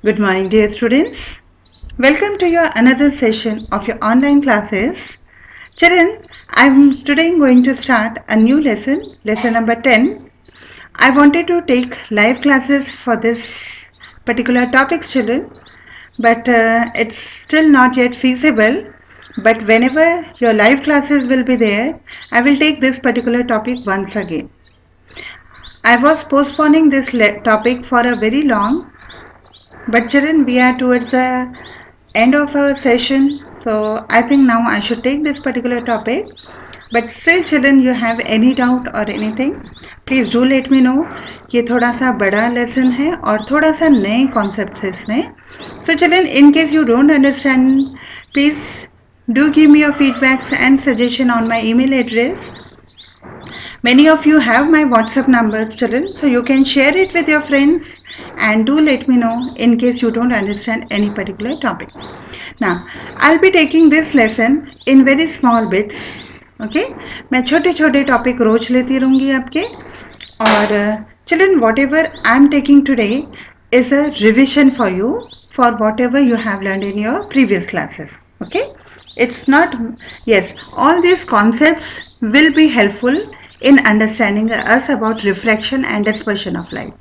Good morning, dear students. Welcome to your another session of your online classes. Children, I'm today going to start a new lesson number 10. I wanted to take live classes for this particular topic, children, but it's still not yet feasible. But whenever your live classes will be there, I will take this particular topic once again. I was postponing this topic for a very long. But children, we are towards the end of our session, so I think now I should take this particular topic. But still, children, you have any doubt or anything, please do let me know. ये थोड़ा सा बड़ा lesson है और थोड़ा सा नए concept है इसमें. So children, in case you don't understand, please do give me your feedbacks and suggestion on my email address. Many of you have my WhatsApp numbers, children, so you can share it with your friends and do let me know in case you don't understand any particular topic. Now, I'll be taking this lesson in very small bits. Okay? मैं छोटे छोटे topic रोज लेती रहूँगी आपके और children, whatever I'm taking today is a revision for you for whatever you have learned in your previous classes. Okay? It's not, yes, all these concepts will be helpful in understanding us about refraction and dispersion of light.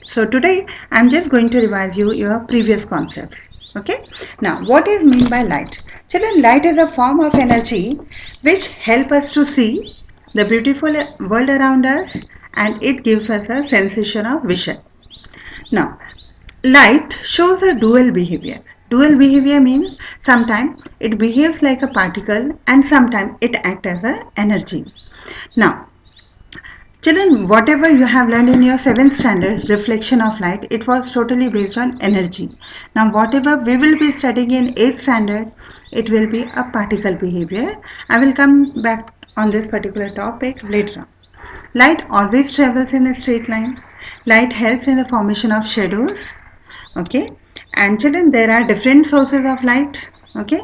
So today I'm just going to revise you your previous concepts. Okay. Now what is meant by light? Children, light is a form of energy which help us to see the beautiful world around us and it gives us a sensation of vision. Now, light shows a dual behavior. Dual behavior means sometimes it behaves like a particle and sometimes it acts as an energy. Now, children, whatever you have learned in your 7th standard, reflection of light, it was totally based on energy. Now, whatever we will be studying in 8th standard, it will be a particle behavior. I will come back on this particular topic later on. Light always travels in a straight line. Light helps in the formation of shadows. Okay. And children, there are different sources of light. Okay.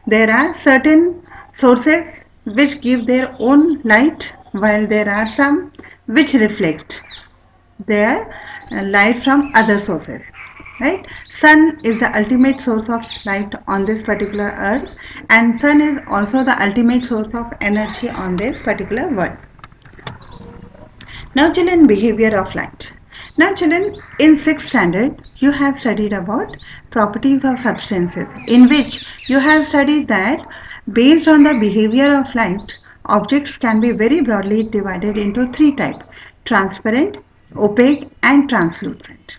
There are certain sources which give their own light while there are some which reflect their light from other sources, right? Sun is the ultimate source of light on this particular earth and sun is also the ultimate source of energy on this particular world. Now children, behavior of light. Now children, in 6th standard you have studied about properties of substances, in which you have studied that based on the behavior of light, objects can be very broadly divided into 3 types: transparent, opaque and translucent.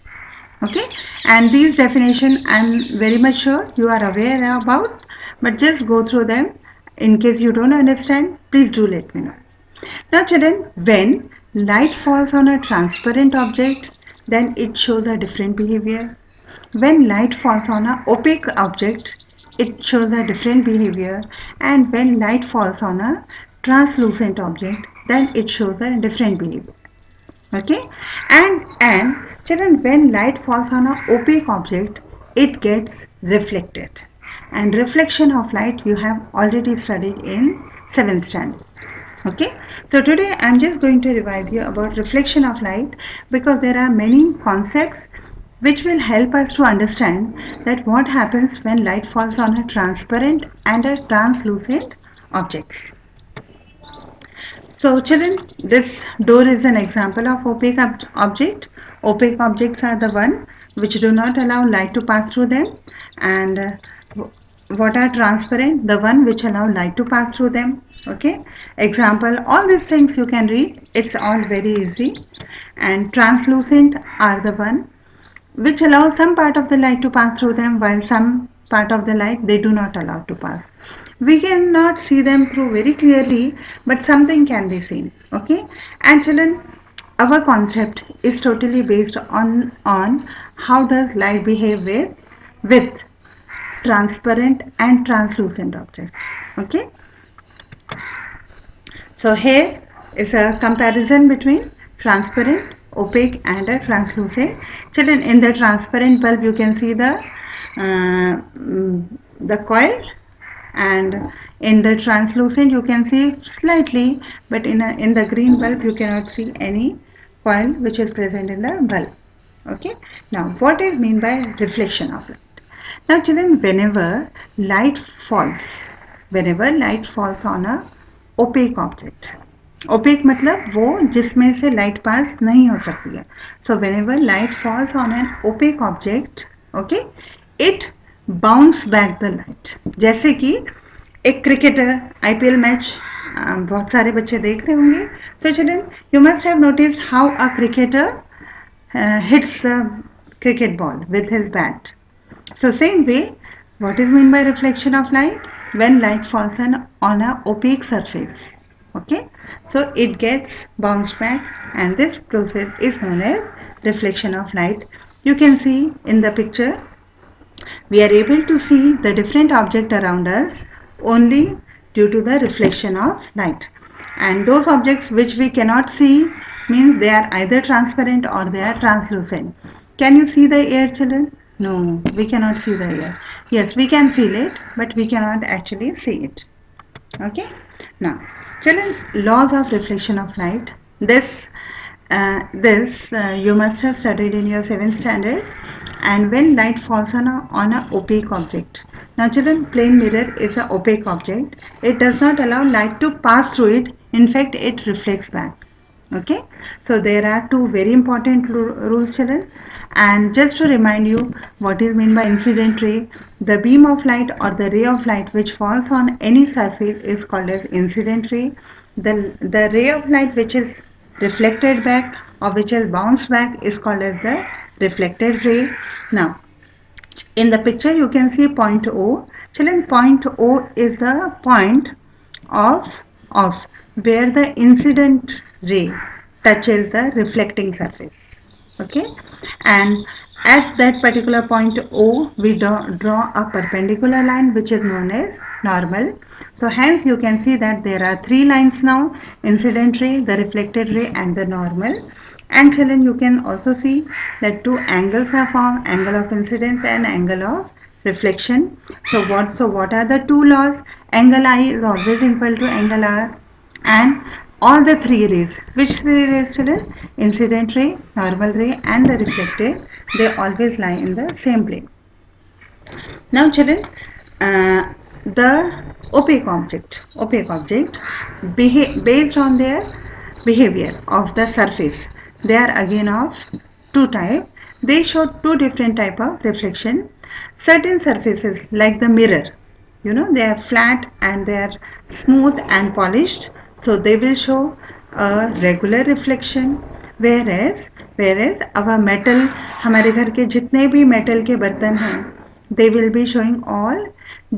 Okay, and these definition I'm very much sure you are aware about, but just go through them. In case you don't understand, please do let me know. Now children, when light falls on a transparent object, then it shows a different behavior. When light falls on an opaque object, it shows a different behavior. And when light falls on a translucent object, then it shows a different behavior. Okay? And children, when light falls on an opaque object, it gets reflected. And reflection of light you have already studied in 7th standard. Okay, so today I'm just going to revise you about reflection of light because there are many concepts which will help us to understand that what happens when light falls on a transparent and a translucent objects. So children, this door is an example of opaque object. Opaque objects are the one which do not allow light to pass through them, and what are transparent? The one which allow light to pass through them. Okay, example, all these things you can read, it's all very easy. And translucent are the one which allow some part of the light to pass through them while some part of the light they do not allow to pass. We cannot see them through very clearly, but something can be seen. Okay, and children, our concept is totally based on how does light behave with transparent and translucent objects. Okay, so here is a comparison between transparent, opaque and a translucent. Children, in the transparent bulb you can see the coil, and in the translucent you can see slightly, but in the green bulb you cannot see any coil which is present in the bulb. Okay. Now, what is mean by reflection of light? Now, children, whenever light falls on a opaque object. Opaque मतलब वो जिसमें से light pass नहीं हो सकती है. So whenever light falls on an opaque object, okay, it bounce back the light. जैसे कि एक क्रिकेटर आईपीएल मैच बहुत सारे बच्चे देख रहे होंगे. So children, you must have noticed how a cricketer hits the cricket ball with his bat. So same way, what is meant by reflection of light? When light falls on a opaque surface. Okay, so it gets bounced back, and this process is known as reflection of light. You can see in the picture, we are able to see the different object around us only due to the reflection of light. And those objects which we cannot see means they are either transparent or they are translucent. Can you see the air, children? No, we cannot see the air. Yes, we can feel it, but we cannot actually see it. Okay. Now, children, laws of reflection of light. This you must have studied in your 7th standard. And when light falls on a opaque object. Now, children, plane mirror is an opaque object. It does not allow light to pass through it. In fact, it reflects back. Okay, so there are two very important rules, children. And just to remind you what is meant by incident ray, the beam of light or the ray of light which falls on any surface is called as incident ray. The ray of light which is reflected back or which is bounced back is called as the reflected ray. Now, in the picture you can see point O. Children, point O is the point of where the incident ray touches the reflecting surface. Okay, and at that particular point O we draw a perpendicular line which is known as normal. So hence you can see that there are three lines now: incident ray, the reflected ray, and the normal. And children, you can also see that two angles are formed: angle of incidence and angle of reflection. So what are the two laws? Angle I is always equal to angle R, and all the three rays, which three rays, children? Incident ray, normal ray, and the reflected, they always lie in the same plane. Now, children, the opaque object based on their behavior of the surface, they are again of two type. They show two different type of reflection. Certain surfaces like the mirror, they are flat and they are smooth and polished, so they will show a regular reflection. whereas our metal, हमारे घर के जितने भी metal के बर्तन हैं, they will be showing all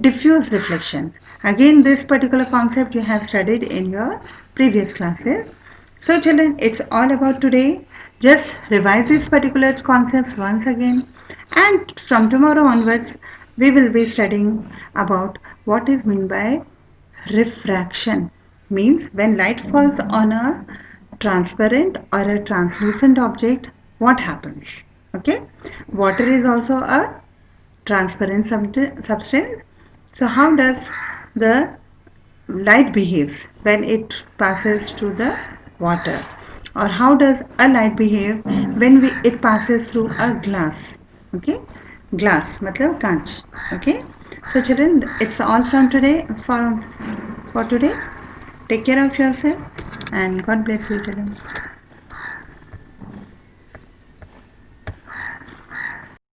diffuse reflection. Again, this particular concept you have studied in your previous classes. So children, it's all about today. Just revise these particular concepts once again, and from tomorrow onwards we will be studying about what is meant by refraction. Means when light falls on a transparent or a translucent object, what happens? Okay, water is also a transparent substance. So how does the light behave when it passes to the water? Or how does a light behave when it passes through a glass? Okay, glass matlab कांच. Okay, so children, it's all from today. For today, take care of yourself and God bless you, children.